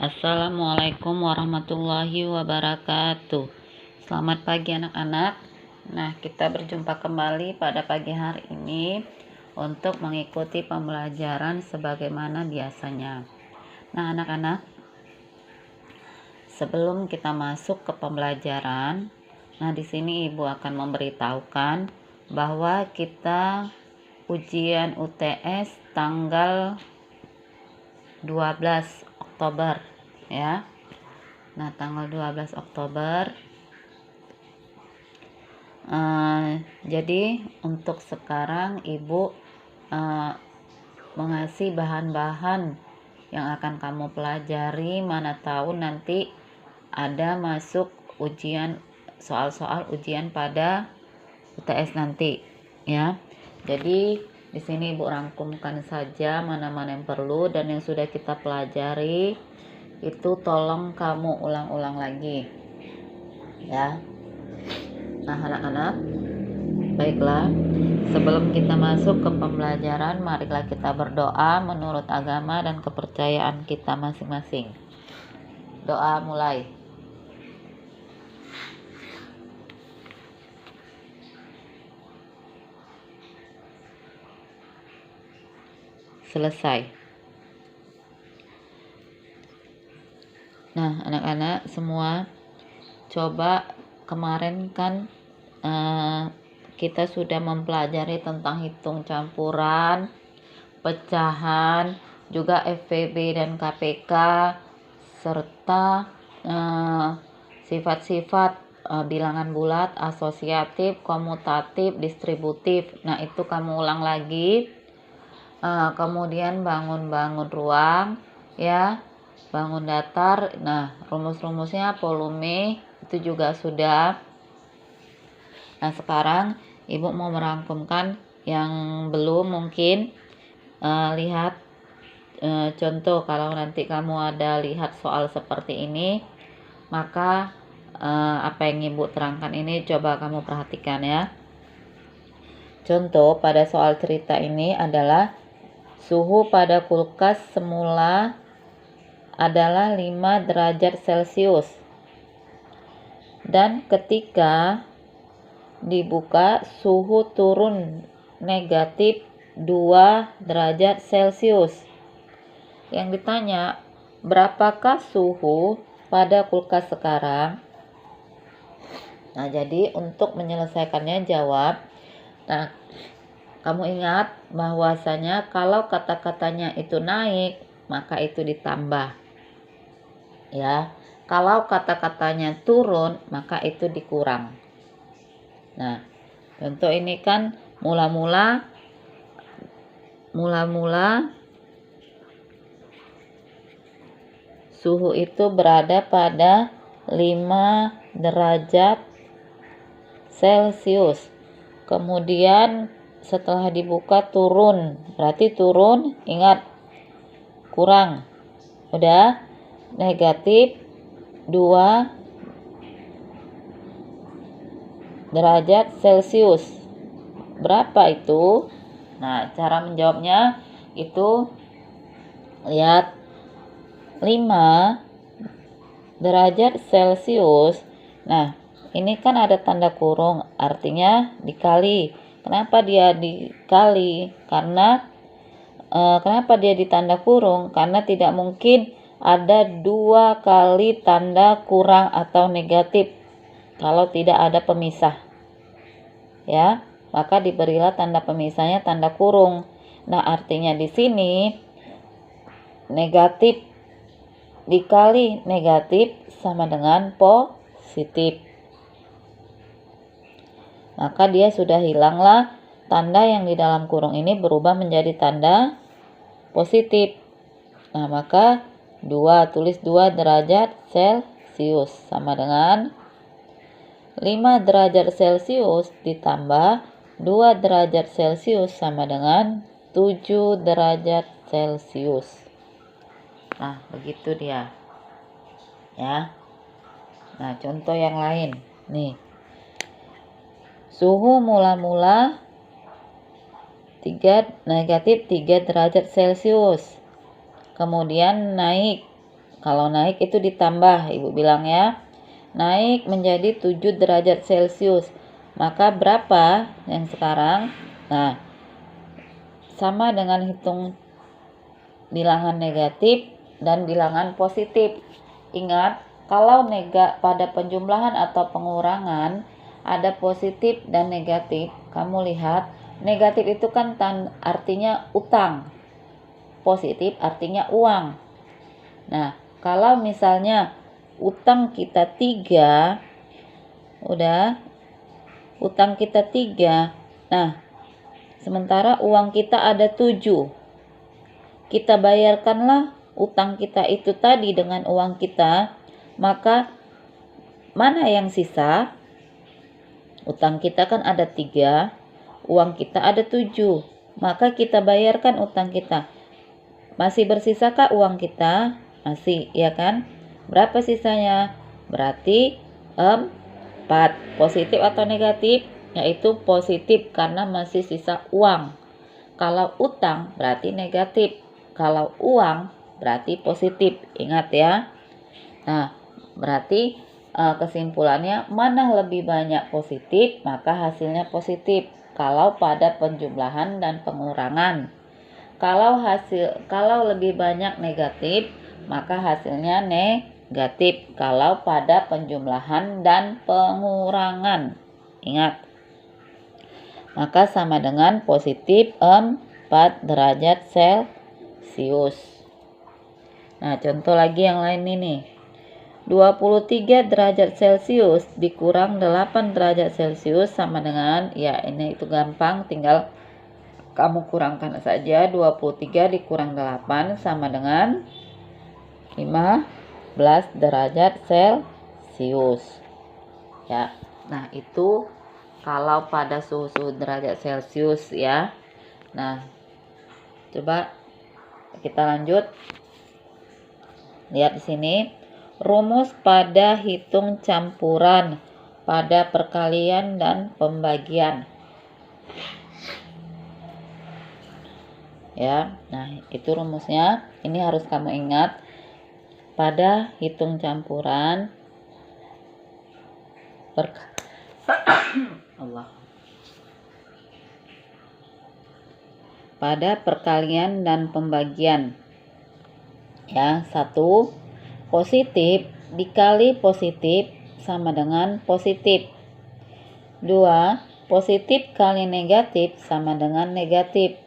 Assalamualaikum warahmatullahi wabarakatuh. Selamat pagi anak-anak. Nah, kita berjumpa kembali pada pagi hari ini untuk mengikuti pembelajaran sebagaimana biasanya. Nah, anak-anak, sebelum kita masuk ke pembelajaran, nah di sini Ibu akan memberitahukan bahwa kita ujian UTS tanggal 12 Oktober ya. Nah, tanggal 12 Oktober. Jadi untuk sekarang Ibu mengasih bahan-bahan yang akan kamu pelajari, mana tahu nanti ada masuk ujian, soal-soal ujian pada UTS nanti ya. Jadi di sini Ibu rangkumkan saja mana-mana yang perlu, dan yang sudah kita pelajari itu tolong kamu ulang-ulang lagi ya. Nah, anak-anak, baiklah, sebelum kita masuk ke pembelajaran, marilah kita berdoa menurut agama dan kepercayaan kita masing-masing. Doa mulai. Selesai. Nah, anak-anak semua, coba kemarin kan kita sudah mempelajari tentang hitung campuran, pecahan, juga FVB dan KPK, serta sifat-sifat bilangan bulat, asosiatif, komutatif, distributif. Nah, itu kamu ulang lagi. Kemudian bangun-bangun ruang ya, bangun datar. Nah, rumus-rumusnya volume itu juga sudah. Nah, sekarang Ibu mau merangkumkan yang belum mungkin. Lihat contoh, kalau nanti kamu ada lihat soal seperti ini, maka apa yang Ibu terangkan ini coba kamu perhatikan ya. Contoh pada soal cerita ini adalah suhu pada kulkas semula adalah 5 derajat Celcius, dan ketika dibuka suhu turun negatif 2 derajat Celcius. Yang ditanya, berapakah suhu pada kulkas sekarang? Nah, jadi untuk menyelesaikannya jawab. Nah, kamu ingat bahwasanya kalau kata-katanya itu naik, maka itu ditambah. Ya, kalau kata-katanya turun, maka itu dikurang. Nah, contoh ini kan mula-mula suhu itu berada pada 5 derajat Celcius. Kemudian setelah dibuka turun, berarti turun, ingat, kurang. Udah, negatif 2 derajat Celcius. Berapa itu? Nah, cara menjawabnya itu lihat 5 derajat Celcius. Nah, ini kan ada tanda kurung, artinya dikali. Kenapa dia dikali? Karena kenapa dia ditanda kurung? Karena tidak mungkin ada 2 kali tanda kurang atau negatif kalau tidak ada pemisah. Ya, maka diberilah tanda pemisahnya tanda kurung. Nah, artinya di sini negatif dikali negatif sama dengan positif. Maka dia sudah hilanglah tanda yang di dalam kurung ini, berubah menjadi tanda positif. Nah, maka 2, tulis 2 derajat Celcius sama dengan 5 derajat Celcius ditambah 2 derajat Celcius sama dengan 7 derajat Celcius. Nah, begitu dia. Ya. Nah, contoh yang lain. Nih. Suhu mula-mula negatif 3 derajat Celcius. Kemudian naik Kalau naik itu ditambah, Ibu bilang ya. Naik menjadi 7 derajat Celcius. Maka berapa yang sekarang? Nah, sama dengan hitung bilangan negatif dan bilangan positif. Ingat, kalau pada penjumlahan atau pengurangan ada positif dan negatif, kamu lihat negatif itu kan artinya utang, positif artinya uang. Nah, kalau misalnya utang kita 3, utang kita 3, nah sementara uang kita ada 7, kita bayarkanlah utang kita itu tadi dengan uang kita, maka mana yang sisa? Utang kita kan ada 3, uang kita ada 7, maka kita bayarkan utang kita. Masih bersisakah uang kita? Masih, ya kan? Berapa sisanya? Berarti 4. Positif atau negatif? Yaitu positif karena masih sisa uang. Kalau utang berarti negatif. Kalau uang berarti positif. Ingat ya. Nah, berarti kesimpulannya mana lebih banyak positif, maka hasilnya positif. Kalau pada penjumlahan dan pengurangan. Kalau lebih banyak negatif, maka hasilnya negatif. Kalau pada penjumlahan dan pengurangan. Ingat. Maka sama dengan positif 4 derajat Celcius. Nah, contoh lagi yang lain ini. 23 derajat Celcius dikurang 8 derajat Celcius sama dengan, ya ini itu gampang, tinggal kamu kurangkan saja. 23 dikurang 8 sama dengan 15 derajat Celcius. Ya. Nah, itu kalau pada suhu derajat Celcius ya. Nah, coba kita lanjut. Lihat di sini. Rumus pada hitung campuran pada perkalian dan pembagian. Ya, nah itu rumusnya. Ini harus kamu ingat. Pada hitung campuran pada perkalian dan pembagian. Ya, 1. Positif dikali positif sama dengan positif. 2. Positif kali negatif sama dengan negatif.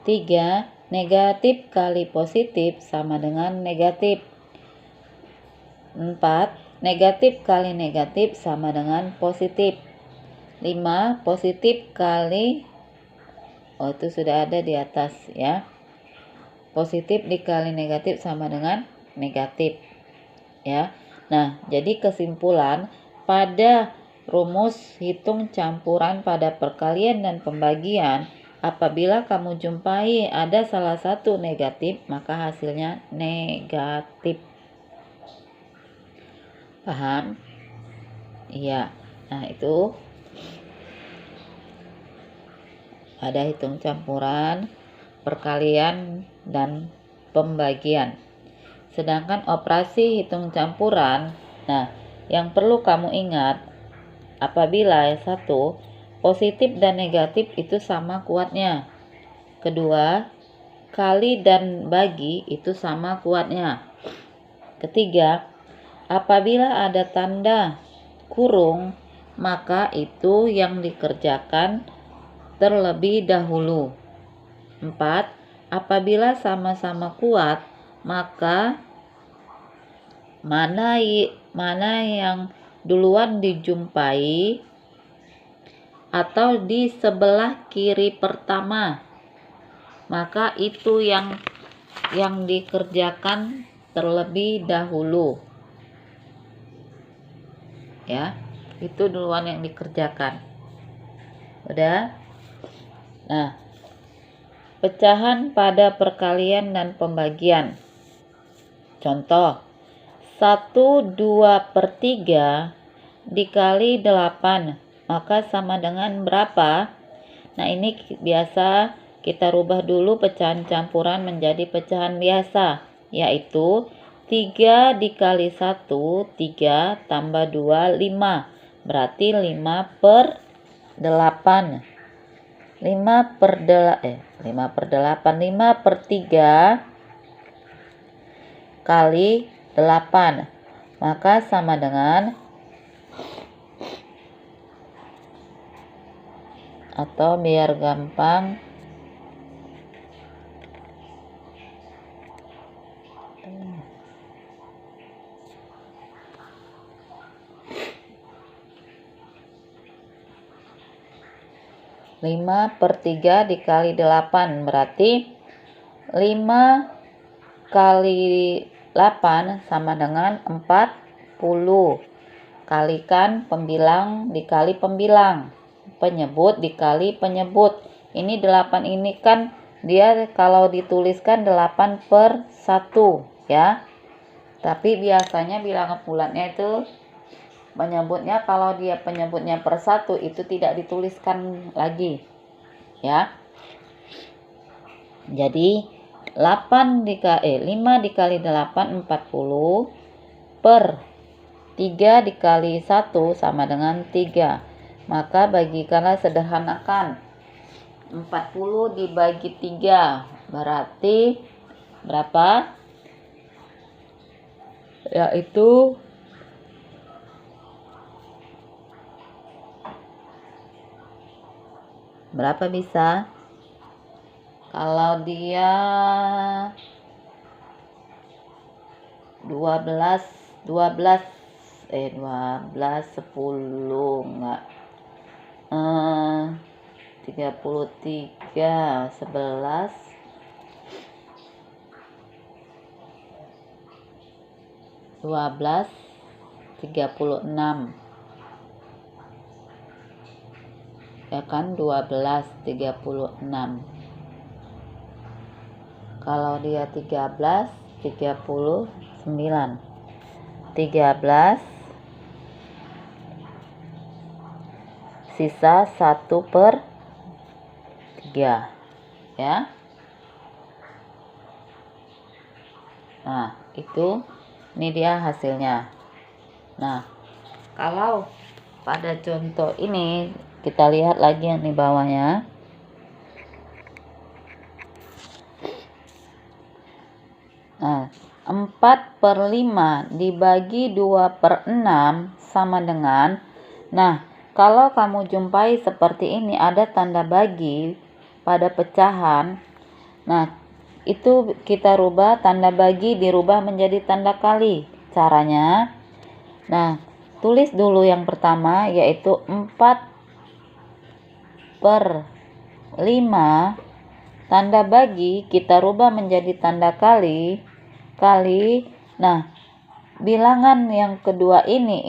3. Negatif kali positif sama dengan negatif. 4. Negatif kali negatif sama dengan positif. 5. Positif kali, itu sudah ada di atas ya. Positif dikali negatif sama dengan negatif. Ya. Nah, jadi kesimpulan pada rumus hitung campuran pada perkalian dan pembagian, apabila kamu jumpai ada salah satu negatif, maka hasilnya negatif. Paham? Iya. Nah, itu ada hitung campuran, perkalian dan pembagian. Sedangkan operasi hitung campuran, nah yang perlu kamu ingat, apabila 1. Positif dan negatif itu sama kuatnya. Kedua, kali dan bagi itu sama kuatnya. Ketiga, apabila ada tanda kurung, maka itu yang dikerjakan terlebih dahulu. 4. Apabila sama-sama kuat, maka mana yang duluan dijumpai atau di sebelah kiri pertama, maka itu yang dikerjakan terlebih dahulu. Ya, itu duluan yang dikerjakan. Udah? Nah, pecahan pada perkalian dan pembagian. Contoh, 1/2/3 dikali 8, maka sama dengan berapa? Nah, ini biasa kita rubah dulu pecahan campuran menjadi pecahan biasa, yaitu 3 dikali 1, 3 tambah 2, 5. Berarti 5/8. 5/8. 5/3 kali 8. Maka sama dengan, atau biar gampang, lima per 3 dikali 8, berarti 5 kali 8 sama dengan 40. Kalikan pembilang dikali pembilang, penyebut dikali penyebut. Ini 8 ini kan dia kalau dituliskan 8/1 ya. Tapi biasanya bilangan bulatnya itu menyebutnya, kalau dia penyebutnya per 1 itu tidak dituliskan lagi ya. Jadi 5 dikali 8 40 per 3 dikali 1 sama dengan 3. Maka bagikanlah, sederhanakan. 40 dibagi 3 berarti berapa? Yaitu berapa bisa? Kalau dia 12 10 enggak, 33 11 12 36 ya kan, 12 36. Kalau dia 13 39. 13 sisa 1/3 ya. Nah, ini dia hasilnya. Nah, kalau pada contoh ini kita lihat lagi yang di bawahnya. Nah, 4/5 dibagi 2/6 sama dengan, nah kalau kamu jumpai seperti ini ada tanda bagi pada pecahan, nah itu kita rubah, tanda bagi dirubah menjadi tanda kali. Caranya, nah tulis dulu yang pertama yaitu 4/5, tanda bagi kita rubah menjadi tanda kali. Nah, bilangan yang kedua ini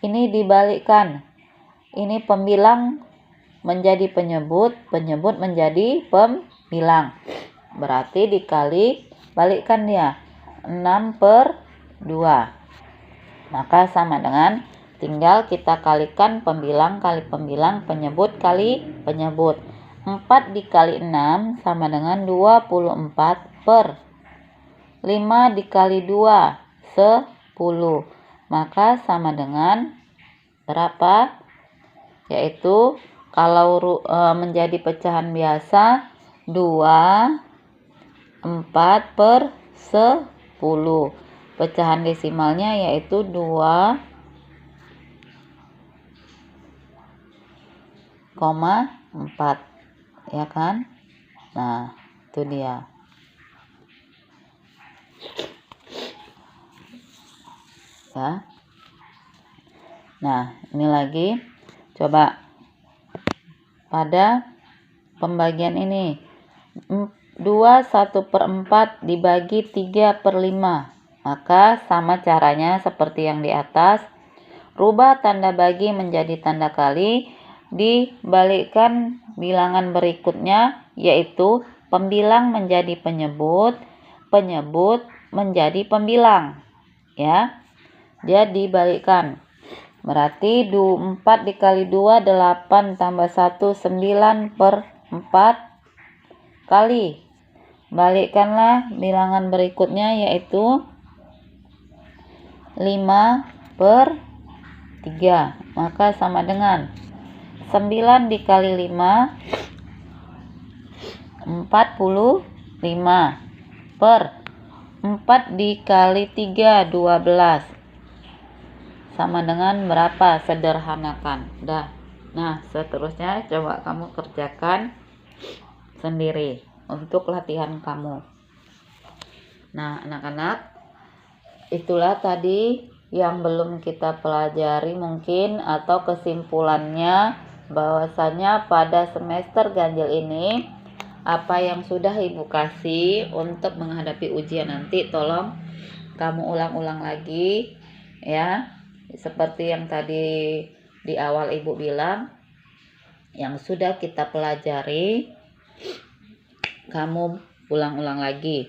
dibalikkan. Ini pembilang menjadi penyebut, penyebut menjadi pembilang. Berarti balikkan dia 6/2. Maka sama dengan, tinggal kita kalikan pembilang kali pembilang, penyebut kali penyebut. 4 dikali 6 sama dengan 24/5 dikali 2 10. Maka sama dengan berapa? Yaitu kalau menjadi pecahan biasa 2 4/10. Pecahan desimalnya yaitu 2,4 ya kan. Nah, itu dia ya. Nah, ini lagi coba pada pembagian ini, 1/4 dibagi 3/5. Maka sama caranya seperti yang di atas, rubah tanda bagi menjadi tanda kali, dibalikkan bilangan berikutnya yaitu pembilang menjadi penyebut, penyebut menjadi pembilang ya. Dia dibalikkan. Berarti 4 dikali 2 8 tambah 1 9/4 kali balikkanlah bilangan berikutnya, yaitu 5/3, maka sama dengan 9 dikali 5 45 per 4 dikali 3 12 sama dengan berapa? Sederhanakan. Nah, seterusnya coba kamu kerjakan sendiri untuk latihan kamu. Nah, anak-anak, itulah tadi yang belum kita pelajari mungkin, atau kesimpulannya bahwasanya pada semester ganjil ini apa yang sudah ibu kasih untuk menghadapi ujian nanti, tolong kamu ulang-ulang lagi ya. Seperti yang tadi di awal ibu bilang, yang sudah kita pelajari kamu ulang-ulang lagi.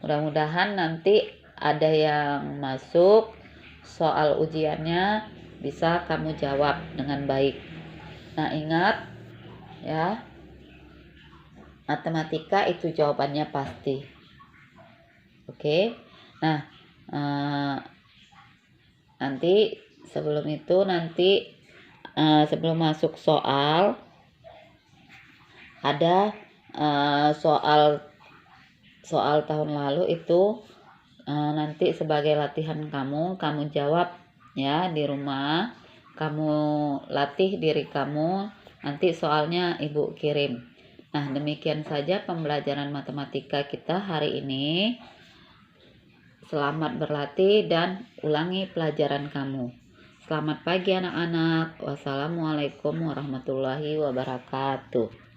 Mudah-mudahan nanti ada yang masuk soal ujiannya bisa kamu jawab dengan baik. Nah, ingat ya, matematika itu jawabannya pasti. Oke. Nah, nanti sebelum itu, sebelum masuk soal, ada soal tahun lalu itu, nanti sebagai latihan kamu jawab ya di rumah, kamu latih diri kamu, nanti soalnya ibu kirim. Nah, demikian saja pembelajaran matematika kita hari ini. Selamat berlatih dan ulangi pelajaran kamu. Selamat pagi anak-anak. Wassalamualaikum warahmatullahi wabarakatuh.